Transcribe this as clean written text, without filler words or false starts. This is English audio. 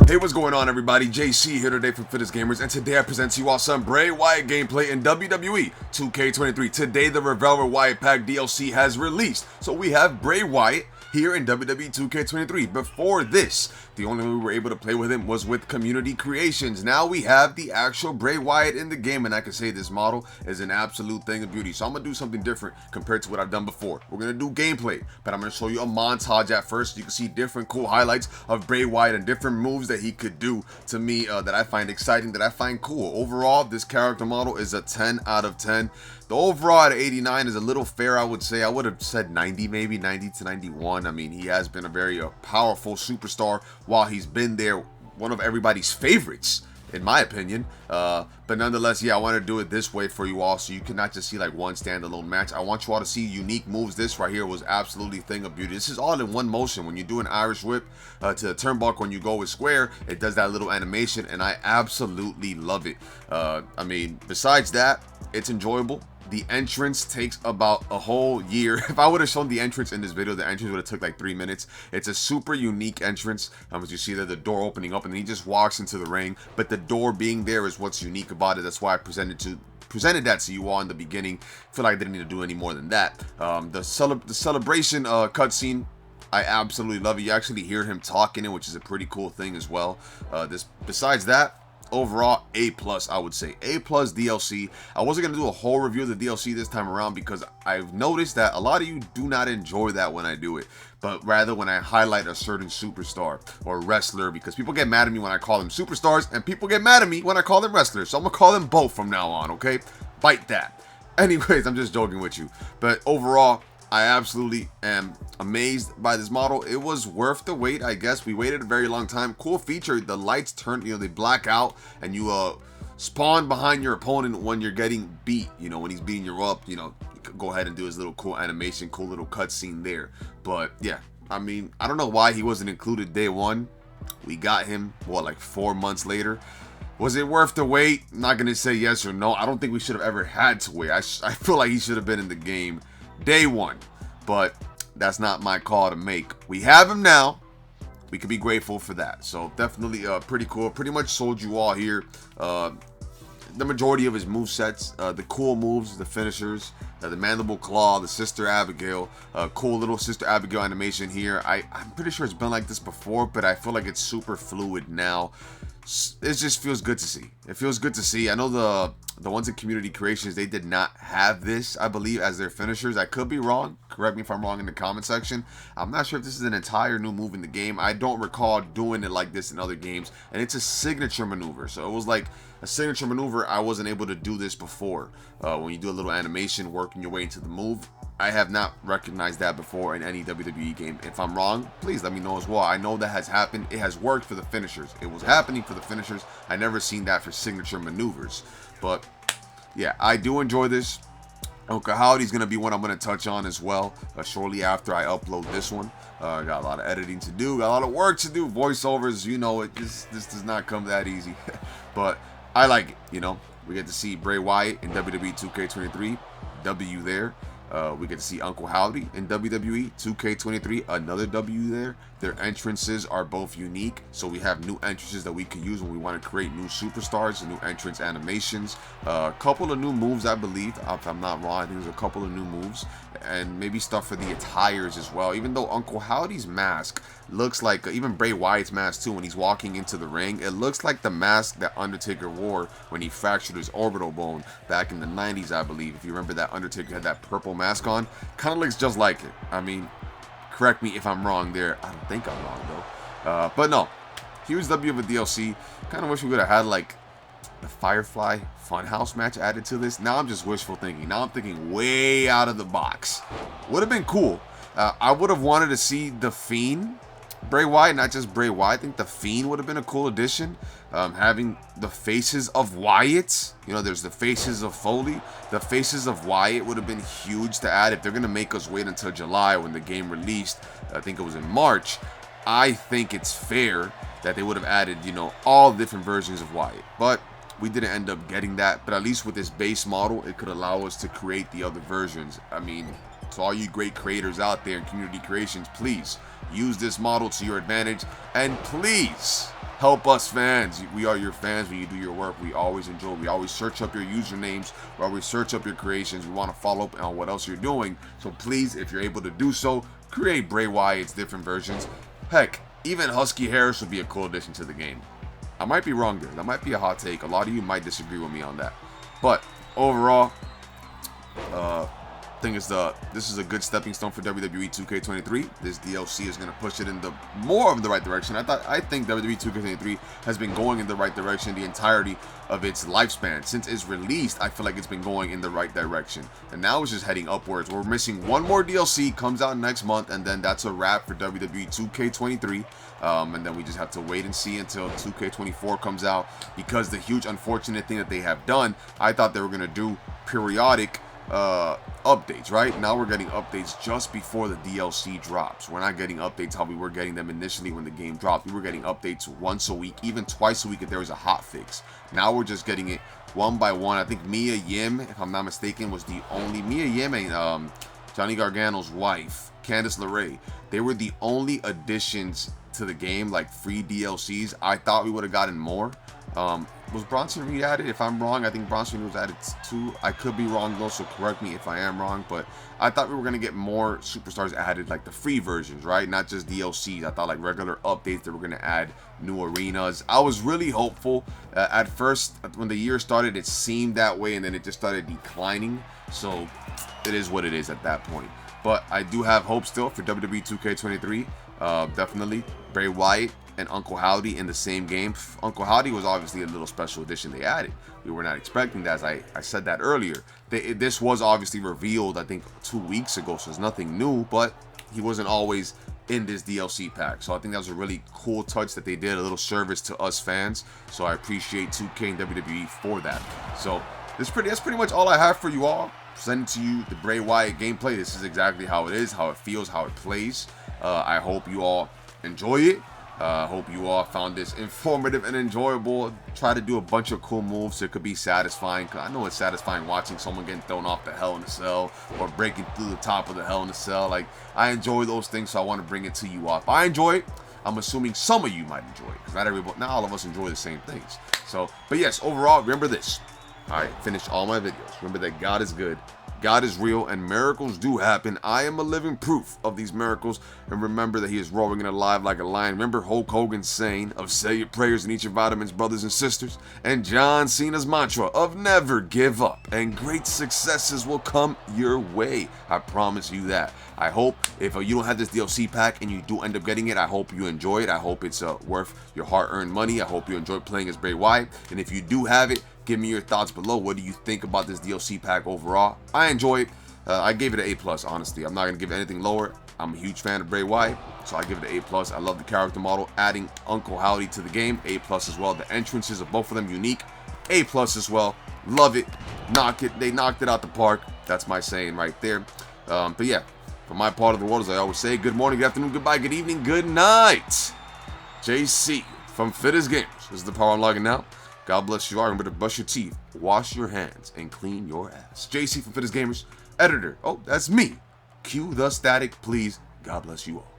Hey, what's going on, everybody? JC here today from Fitness Gamers, and today I present to you all some Bray Wyatt gameplay in WWE 2K23. Today, the Revel Wyatt Pack DLC has released, so we have Bray Wyatt here in WWE 2K23. Before this, the only way we were able to play with him was with community creations. Now we have the actual Bray Wyatt in the game, and I can say this model is an absolute thing of beauty. So I'm gonna do something different compared to what I've done before. We're gonna do gameplay, but I'm gonna show you a montage at first. You can see different cool highlights of Bray Wyatt and different moves that he could do to me that I find exciting, that I find cool. Overall, this character model is a 10 out of 10. The overall at 89 is a little fair, I would say. I would have said 90, maybe 90 to 91. I mean, he has been a very powerful superstar while he's been there. One of everybody's favorites, in my opinion. But nonetheless, yeah, I want to do it this way for you all, so you cannot just see like one standalone match. I want you all to see unique moves. This right here was absolutely a thing of beauty. This is all in one motion. When you do an Irish whip to the turnbuckle, when you go with square, it does that little animation, and I absolutely love it. I mean, besides that, it's enjoyable. The entrance takes about a whole year. If I would have shown the entrance in this video, the entrance would have took like 3 minutes. It's a super unique entrance. As you see there, the door opening up, and then he just walks into the ring. But the door being there is what's unique about it. That's why I presented that to you all in the beginning. I feel like I didn't need to do any more than that. The celebration cutscene, I absolutely love it. You actually hear him talking it, which is a pretty cool thing as well. Besides that, overall, A+, I would say. A+ DLC. I wasn't going to do a whole review of the DLC this time around because I've noticed that a lot of you do not enjoy that when I do it, but rather when I highlight a certain superstar or wrestler, because people get mad at me when I call them superstars and people get mad at me when I call them wrestlers. So I'm going to call them both from now on, okay? Bite that. Anyways, I'm just joking with you. But overall, I absolutely am amazed by this model. It was worth the wait, I guess. We waited a very long time. Cool feature, the lights turn, they black out, and you spawn behind your opponent when you're getting beat. When he's beating you up, you could go ahead and do his little cool animation, cool little cutscene there. But yeah, I mean, I don't know why he wasn't included day one. We got him, like 4 months later. Was it worth the wait? I'm not gonna say yes or no. I don't think we should have ever had to wait. I feel like he should have been in the game day one, but that's not my call to make. We have him now. We could be grateful for that. So definitely pretty cool. Pretty much sold you all here the majority of his movesets, the cool moves, the finishers, the mandible claw, the Sister Abigail, cool little Sister Abigail animation here. I'm pretty sure it's been like this before, but I feel like it's super fluid now. It just feels good to see. It feels good to see. I know the ones in community creations, they did not have this, I believe, as their finishers. I could be wrong. Correct me if I'm wrong in the comment section. I'm not sure if this is an entire new move in the game. I don't recall doing it like this in other games, and it's a signature maneuver. So it was like a signature maneuver. I wasn't able to do this before. When you do a little animation working your way into the move, I have not recognized that before in any WWE game. If I'm wrong, please let me know as well. I know that has happened. It has worked for the finishers. It was happening for the finishers. I never seen that for signature maneuvers. But yeah, I do enjoy this. Okay, Howdy's going to be one I'm going to touch on as well shortly after I upload this one. Got a lot of editing to do, got a lot of work to do, voiceovers, this does not come that easy. But I like it, We get to see Bray Wyatt in WWE 2K23, W there. We get to see Uncle Howdy in WWE 2K23, another W there. Their entrances are both unique, so we have new entrances that we can use when we want to create new superstars, new entrance animations. A couple of new moves, I believe, if I'm not wrong. I think there's a couple of new moves, and maybe stuff for the attires as well. Even though Uncle Howdy's mask looks like, even Bray Wyatt's mask too, when he's walking into the ring, it looks like the mask that Undertaker wore when he fractured his orbital bone back in the 90s, I believe. If you remember, that Undertaker had that purple mask on. Kind of looks just like it. I mean, correct me if I'm wrong there. I don't think I'm wrong though. But no, huge W of a DLC. Kind of wish we would have had like the Firefly Funhouse match added to this. Now I'm just wishful thinking. Now I'm thinking way out of the box. Would have been cool. I would have wanted to see the Fiend Bray Wyatt, not just Bray Wyatt. I think the Fiend would have been a cool addition. Having the faces of Wyatt, there's the faces of Foley. The faces of Wyatt would have been huge to add. If they're going to make us wait until July when the game released, I think it was in March, I think it's fair that they would have added, all different versions of Wyatt. But we didn't end up getting that. But at least with this base model, it could allow us to create the other versions. I mean, to all you great creators out there in community creations, please use this model to your advantage, and please help us fans. We are your fans. When you do your work, we always enjoy. We always search up your usernames. We always search up your creations. We want to follow up on what else you're doing. So please, if you're able to do so, create Bray Wyatt's different versions. Heck, even Husky Harris would be a cool addition to the game. I might be wrong there. That might be a hot take. A lot of you might disagree with me on that. But overall, this is a good stepping stone for WWE 2K23. This DLC is going to push it in the more of the right direction. I think WWE 2K23 has been going in the right direction the entirety of its lifespan. Since it's released, I feel like it's been going in the right direction. And now it's just heading upwards. We're missing one more DLC, comes out next month, and then that's a wrap for WWE 2K23. And then we just have to wait and see until 2K24 comes out, because the huge unfortunate thing that they have done, I thought they were going to do periodic updates. Right now we're getting updates just before the DLC drops. We're not getting updates how we were getting them initially when the game dropped. We were getting updates once a week, even twice a week if there was a hot fix. Now we're just getting it one by one. I think Mia Yim, if I'm not mistaken, was the only Mia Yim and Johnny Gargano's wife, Candice LeRae. They were the only additions to the game, like free DLCs. I thought we would have gotten more. Was Bronson Reed added? If I'm wrong, I think Bronson Reed was added too. I could be wrong though, so correct me if I am wrong. But I thought we were gonna get more superstars added, like the free versions, right? Not just DLCs. I thought like regular updates that were gonna add new arenas. I was really hopeful. At first, when the year started, it seemed that way, and then it just started declining. So it is what it is at that point. But I do have hope still for WWE 2K23. Definitely Bray Wyatt and Uncle Howdy in the same game. Uncle Howdy was obviously a little special addition they added. We were not expecting that, as I said that earlier. This was obviously revealed, I think, 2 weeks ago, so it's nothing new, but he wasn't always in this DLC pack. So I think that was a really cool touch that they did, a little service to us fans. So I appreciate 2K and WWE for that. So that's pretty much all I have for you all. Sending to you the Bray Wyatt gameplay. This is exactly how it is, how it feels, how it plays. I hope you all enjoy it. Hope you all found this informative and enjoyable. Try to do a bunch of cool moves so it could be satisfying, because I know it's satisfying watching someone getting thrown off the Hell in a Cell or breaking through the top of the Hell in a Cell. Like, I enjoy those things, so I want to bring it to you all. If I enjoy it, I'm assuming some of you might enjoy it, because not all of us enjoy the same things. So, but yes, overall, remember this. I finished all my videos. Remember that God is good, God is real, and miracles do happen. I am a living proof of these miracles. And remember that he is roaring and alive like a lion. Remember Hulk Hogan's saying of say your prayers and eat your vitamins, brothers and sisters. And John Cena's mantra of never give up. And great successes will come your way. I promise you that. I hope if you don't have this DLC pack and you do end up getting it, I hope you enjoy it. I hope it's worth your hard-earned money. I hope you enjoy playing as Bray Wyatt. And if you do have it, give me your thoughts below. What do you think about this DLC pack overall? I enjoy it. I gave it an A+, honestly. I'm not going to give it anything lower. I'm a huge fan of Bray Wyatt, so I give it an A+. I love the character model. Adding Uncle Howdy to the game, A+ as well. The entrances of both of them unique, A+ as well. Love it. Knock it. They knocked it out the park. That's my saying right there. But yeah, for my part of the world, as I always say, good morning, good afternoon, goodbye, good evening, good night. JC from Fittest Gamers. This is the power I'm logging now. God bless you all. Remember to brush your teeth, wash your hands, and clean your ass. JC from Fittest Gamers, editor. Oh, that's me. Cue the static, please. God bless you all.